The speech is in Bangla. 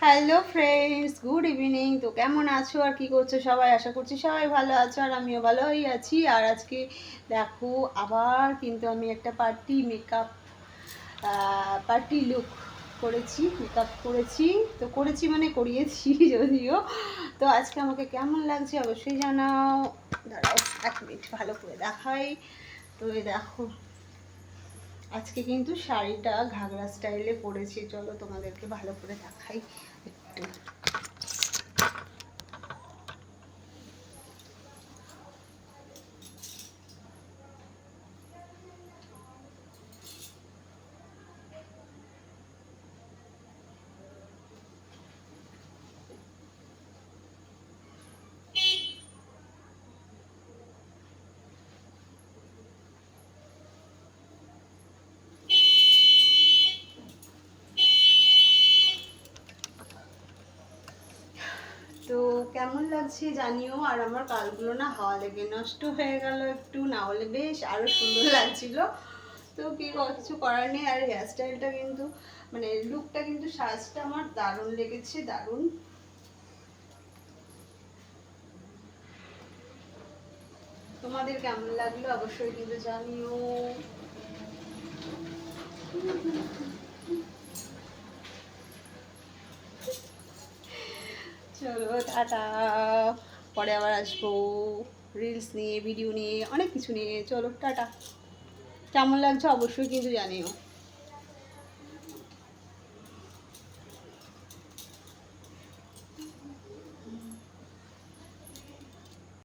Hello friends, good evening. তো কেমন আছো আর কি করছো সবাই? আশা করছি সবাই ভালো আছো আর আমিও ভালোই আছি। আর আজকে দেখো আবার কিন্তু আমি একটা পার্টি লুক করেছি, মেকআপ করেছি। তো করেছি মানে করিয়েছি যদিও। তো আজকে আমাকে কেমন লাগছে অবশ্যই জানাও। দাঁড়াও 1 মিনিট ভালো করে দেখাই। তো এই দেখো আজকে কিন্তু শাড়িটা ঘাগরা স্টাইলে পরেছি, চলো তোমাদেরকে ভালো করে দেখাই একটু। তো কেমন লাগছে জানিও। আর আমার কালগুলো না হাওয়া লেগে নষ্ট হয়ে গেল একটু, না হলে বেশ আরো সুন্দর লাগছিল। তো কিছু করার নেই। আর হেয়ার স্টাইলটা কিন্তু মানে লুকটা কিন্তু সাজটা আমার দারুণ লেগেছে, দারুণ। তোমাদের কেমন লাগলো অবশ্যই কিন্তু জানিও। চলো টাটা, পরে আবার আসবো রিলস নিয়ে, ভিডিও নিয়ে, অনেক কিছু নিয়ে। চলো টাটা। কেমন লাগছে অবশ্যই কিন্তু জানিও।